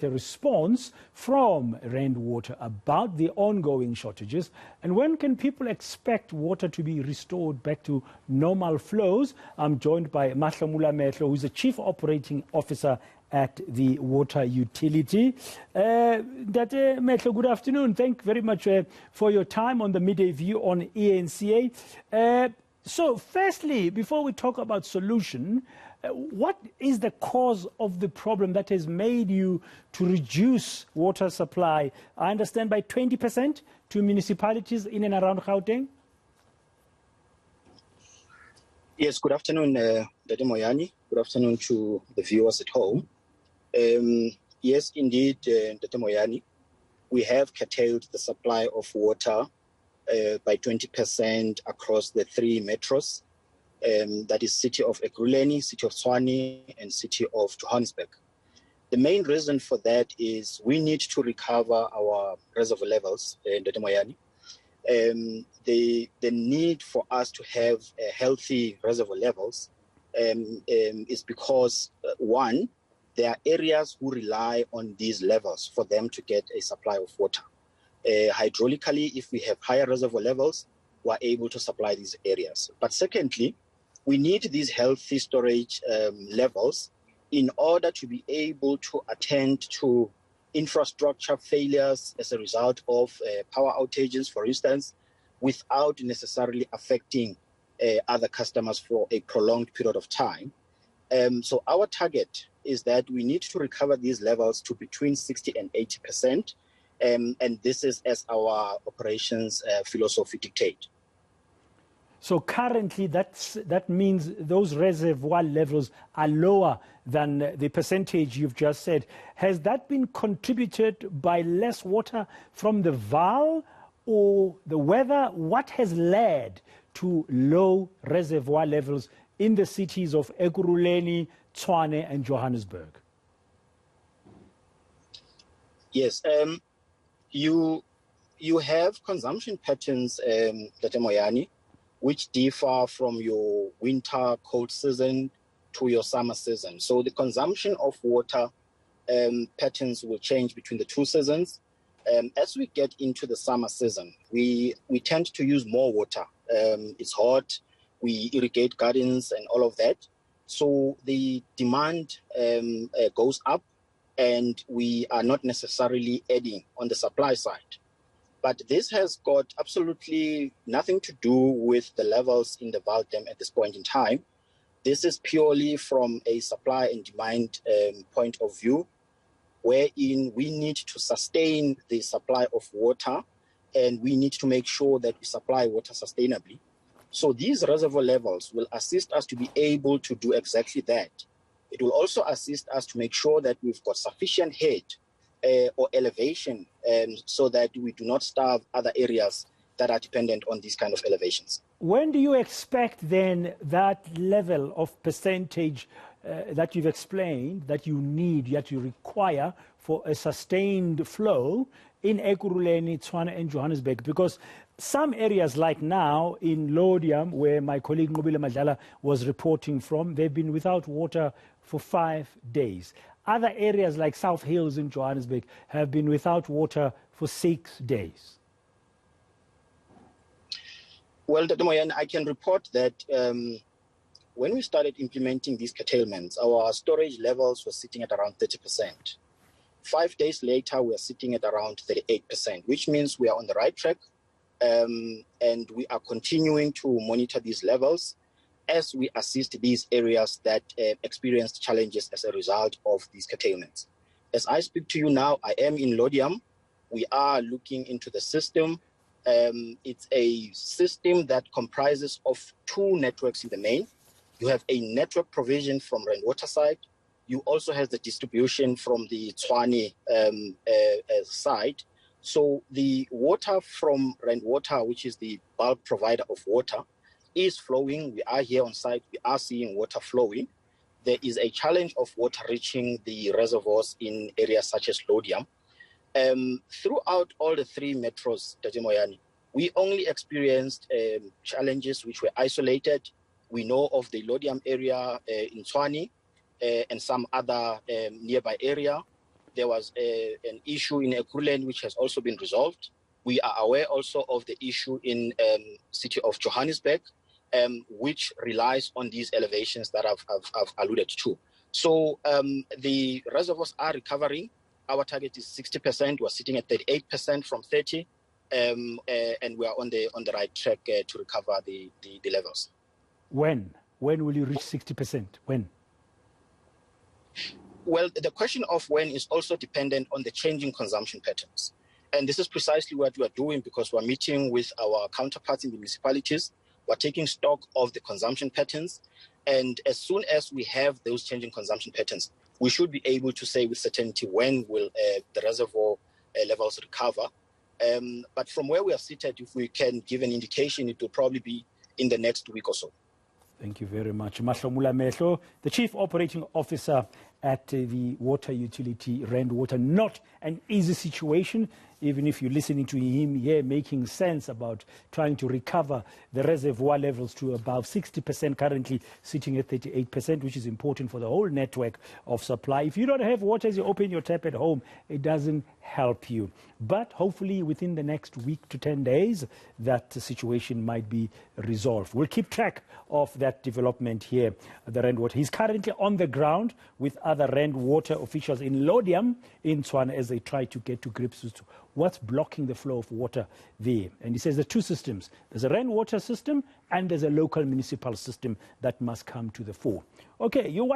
a response from Rainwater about the ongoing shortages, and when can people expect water to be restored back to normal flows? I'm joined by Nqobile Madlala, who's the Chief Operating Officer at the water utility. Madlala, good afternoon. Thank you very much for your time on the Midday View on eNCA. So firstly, before we talk about solution, what is the cause of the problem that has made you to reduce water supply, I understand, by 20% to municipalities in and around Gauteng? Yes, good afternoon, Dade Moyani. Good afternoon to the viewers at home. Yes, indeed, Dade Moyani, we have curtailed the supply of water by 20% across the three metros. That is city of Ekurhuleni, city of Tshwane, and city of Johannesburg. The main reason for that is we need to recover our reservoir levels in Dade Moyani. The need for us to have healthy reservoir levels is because, one, there are areas who rely on these levels for them to get a supply of water. Hydraulically, if we have higher reservoir levels, we're able to supply these areas. But secondly, we need these healthy storage levels in order to be able to attend to infrastructure failures as a result of power outages, for instance, without necessarily affecting other customers for a prolonged period of time. So our target is that we need to recover these levels to between 60 and 80%, and this is as our operations philosophy dictate. So currently, that means those reservoir levels are lower than the percentage you've just said. Has that been contributed by less water from the valve or the weather? What has led to low reservoir levels in the cities of Ekurhuleni, Tshwane, and Johannesburg? Yes, you have consumption patterns, Dade Moyani, which differ from your winter cold season to your summer season. So the consumption of water patterns will change between the two seasons. As we get into the summer season, we tend to use more water. It's hot, we irrigate gardens and all of that. So the demand goes up and we are not necessarily adding on the supply side. But this has got absolutely nothing to do with the levels in the Vaal Dam at this point in time. This is purely from a supply and demand point of view, wherein we need to sustain the supply of water and we need to make sure that we supply water sustainably. So these reservoir levels will assist us to be able to do exactly that. It will also assist us to make sure that we've got sufficient height or elevation so that we do not starve other areas that are dependent on these kind of elevations. When do you expect then that level of percentage that you've explained that you need, that you require for a sustained flow in Ekurhuleni, Tshwane and Johannesburg? Because some areas like now in Lodium, where my colleague Nqobile Madlala was reporting from, they've been without water for 5 days. Other areas like South Hills in Johannesburg have been without water for 6 days. Well, Dade Moyani, I can report that when we started implementing these curtailments, our storage levels were sitting at around 30%. 5 days later, we are sitting at around 38%, which means we are on the right track. And we are continuing to monitor these levels as we assist these areas that experienced challenges as a result of these curtailments. As I speak to you now, I am in Lodium. We are looking into the system. It's a system that comprises of two networks in the main. You have a network provision from Rainwater side. You also have the distribution from the Tshwane side. So the water from Rainwater, which is the bulk provider of water, is flowing. We are here on site. We are seeing water flowing. There is a challenge of water reaching the reservoirs in areas such as Lodium. Throughout all the three metros, Dade Moyani, we only experienced challenges which were isolated. We know of the Lodium area in Tshwane and some other nearby area. there was an issue in Ekurhuleni which has also been resolved. We are aware also of the issue in city of Johannesburg, which relies on these elevations that I've alluded to. So the reservoirs are recovering. Our target is 60%. We're sitting at 38% from 30%, and we are on the right track to recover the levels. When will you reach 60%? When? Well, the question of when is also dependent on the changing consumption patterns. And this is precisely what we are doing, because we're meeting with our counterparts in the municipalities. We're taking stock of the consumption patterns. And as soon as we have those changing consumption patterns, we should be able to say with certainty when will the reservoir levels recover. But from where we are seated, if we can give an indication, it will probably be in the next week or so. Thank you very much. Nqobile Madlala, the Chief Operating Officer at the water utility Rand Water. Not an easy situation, even if you're listening to him here making sense about trying to recover the reservoir levels to above 60%, currently sitting at 38%, which is important for the whole network of supply. If you don't have water as you open your tap at home, it doesn't help you. But hopefully within the next week to 10 days, that situation might be resolved. We'll keep track of that development here at the Rand Water. He's currently on the ground with other Rand Water officials in Lodium in Tshwane as they try to get to grips with what's blocking the flow of water there. And he says there are two systems. There's a Rand Water system and there's a local municipal system that must come to the fore. Okay,